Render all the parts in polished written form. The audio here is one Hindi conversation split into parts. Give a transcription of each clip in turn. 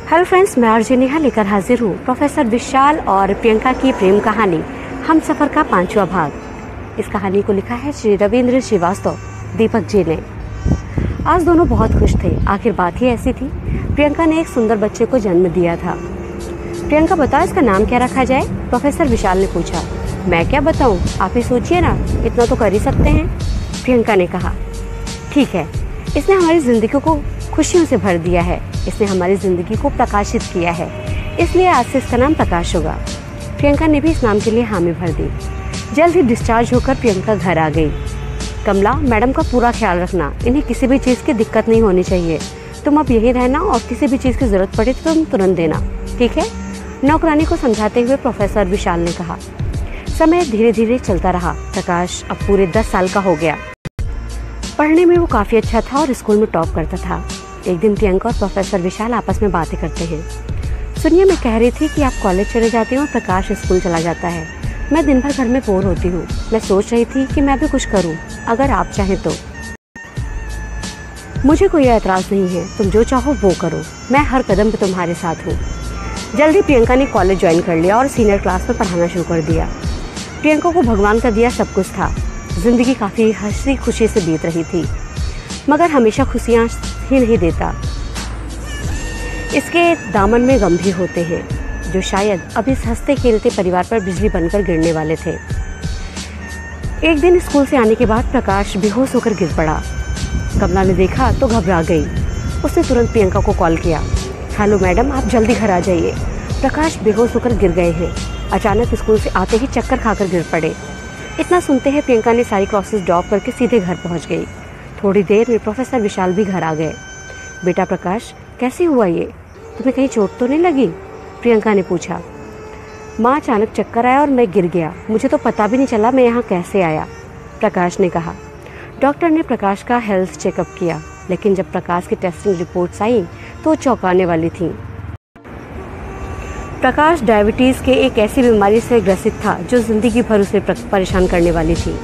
हेलो फ्रेंड्स, मैं आरजे नेहा लेकर हाजिर हूँ प्रोफेसर विशाल और प्रियंका की प्रेम कहानी हम सफ़र का 5वां भाग। इस कहानी को लिखा है श्री रविंद्र श्रीवास्तव दीपक जी ने। आज दोनों बहुत खुश थे। आखिर बात ही ऐसी थी, प्रियंका ने एक सुंदर बच्चे को जन्म दिया था। प्रियंका, बताओ इसका नाम क्या रखा जाए? प्रोफेसर विशाल ने पूछा। मैं क्या बताऊँ, आप ही सोचिए ना, इतना तो कर ही सकते हैं, प्रियंका ने कहा। ठीक है, इसने हमारी ज़िंदगी को खुशियों से भर दिया है, इसने हमारी ज़िंदगी को प्रकाशित किया है, इसलिए आज से इसका नाम प्रकाश होगा। प्रियंका ने भी इस नाम के लिए हामी भर दी। जल्द ही डिस्चार्ज होकर प्रियंका घर आ गई। कमला, मैडम का पूरा ख्याल रखना, इन्हें किसी भी चीज़ की दिक्कत नहीं होनी चाहिए। तुम अब यहीं रहना और किसी भी चीज़ की ज़रूरत पड़े तो तुम तुरंत देना, ठीक है? नौकरानी को समझाते हुए प्रोफेसर विशाल ने कहा। समय धीरे धीरे चलता रहा। प्रकाश अब पूरे 10 साल का हो गया। पढ़ने में वो काफ़ी अच्छा था और स्कूल में टॉप करता था। एक दिन प्रियंका और प्रोफेसर विशाल आपस में बातें करते हैं। सुनिए, मैं कह रही थी कि आप कॉलेज चले जाते हैं और प्रकाश स्कूल चला जाता है। मैं दिन भर घर में बोर होती हूँ। मैं सोच रही थी कि मैं भी कुछ करूँ, अगर आप चाहें तो। मुझे कोई एतराज़ नहीं है, तुम जो चाहो वो करो, मैं हर कदम पे तुम्हारे साथ हूँ। जल्दी प्रियंका ने कॉलेज ज्वाइन कर लिया और सीनियर क्लास में पढ़ाना शुरू कर दिया। प्रियंका को भगवान का दिया सब कुछ था। जिंदगी काफ़ी हंसी खुशी से बीत रही थी, मगर हमेशा खुशियाँ ही नहीं देता। इसके दामन में गम भी होते हैं, जो शायद अब इस हंसते खेलते परिवार पर बिजली बनकर गिरने वाले थे। एक दिन स्कूल से आने के बाद प्रकाश बेहोश होकर गिर पड़ा। कमला ने देखा तो घबरा गई। उसने तुरंत प्रियंका को कॉल किया। हेलो मैडम, आप जल्दी घर आ जाइए, प्रकाश बेहोश होकर गिर गए हैं। अचानक स्कूल से आते ही चक्कर खाकर गिर पड़े। इतना सुनते ही प्रियंका ने सारी क्लासेस ड्रॉप करके सीधे घर पहुंच गई। थोड़ी देर में प्रोफेसर विशाल भी घर आ गए। बेटा प्रकाश, कैसे हुआ ये? तुम्हें कहीं चोट तो नहीं लगी? प्रियंका ने पूछा। माँ, अचानक चक्कर आया और मैं गिर गया, मुझे तो पता भी नहीं चला मैं यहाँ कैसे आया, प्रकाश ने कहा। डॉक्टर ने प्रकाश का हेल्थ चेकअप किया, लेकिन जब प्रकाश की टेस्टिंग रिपोर्ट्स आई तो चौंकाने वाली थी। प्रकाश डायबिटीज़ के एक ऐसी बीमारी से ग्रसित था जो ज़िंदगी भर उसे परेशान करने वाली थी।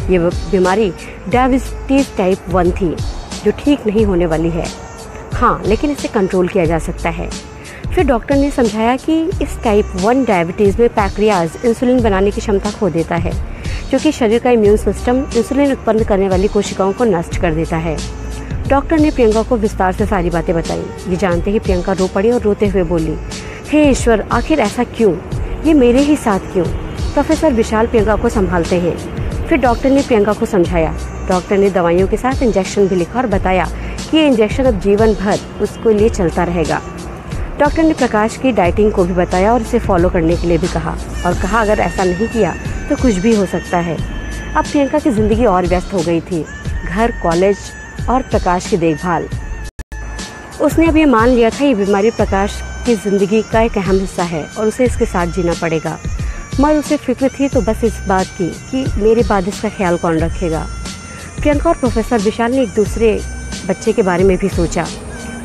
ये बीमारी डायबिटीज़ टाइप 1 थी, जो ठीक नहीं होने वाली है। हाँ, लेकिन इसे कंट्रोल किया जा सकता है। फिर डॉक्टर ने समझाया कि इस टाइप 1 डायबिटीज़ में पैंक्रियाज इंसुलिन बनाने की क्षमता खो देता है, जो कि शरीर का इम्यून सिस्टम इंसुलिन उत्पन्न करने वाली कोशिकाओं को नष्ट कर देता है। डॉक्टर ने प्रियंका को विस्तार से सारी बातें बताई। ये जानते ही प्रियंका रो पड़ी और रोते हुए बोली, हे ईश्वर, आखिर ऐसा क्यों? ये मेरे ही साथ क्यों? प्रोफेसर विशाल प्रियंका को संभालते हैं। फिर डॉक्टर ने प्रियंका को समझाया। डॉक्टर ने दवाइयों के साथ इंजेक्शन भी लिखा और बताया कि ये इंजेक्शन अब जीवन भर उसके लिए चलता रहेगा। डॉक्टर ने प्रकाश की डाइटिंग को भी बताया और इसे फॉलो करने के लिए भी कहा, और कहा अगर ऐसा नहीं किया तो कुछ भी हो सकता है। अब प्रियंका की ज़िंदगी और व्यस्त हो गई थी। घर, कॉलेज और प्रकाश की देखभाल। उसने अब ये मान लिया था ये बीमारी प्रकाश की ज़िंदगी का एक अहम हिस्सा है और उसे इसके साथ जीना पड़ेगा। मगर उसे फिक्र थी तो बस इस बात की कि मेरे बाद इसका ख्याल कौन रखेगा। प्रियंका और प्रोफेसर विशाल ने एक दूसरे बच्चे के बारे में भी सोचा,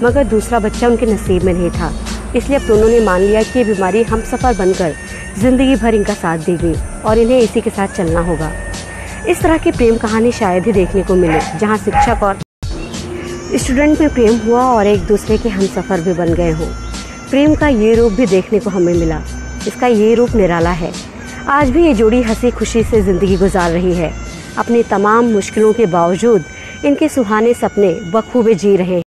मगर दूसरा बच्चा उनके नसीब में नहीं था। इसलिए अब दोनों ने मान लिया कि ये बीमारी हमसफ़र बनकर ज़िंदगी भर इनका साथ देगी और इन्हें इसी के साथ चलना होगा। इस तरह की प्रेम कहानी शायद ही देखने को मिले, जहाँ शिक्षक और स्टूडेंट में प्रेम हुआ और एक दूसरे के हमसफ़र भी बन गए हों। प्रेम का ये रूप भी देखने को हमें मिला। इसका ये रूप निराला है। आज भी ये जोड़ी हंसी खुशी से ज़िंदगी गुजार रही है। अपनी तमाम मुश्किलों के बावजूद इनके सुहाने सपने बखूबे जी रहे हैं।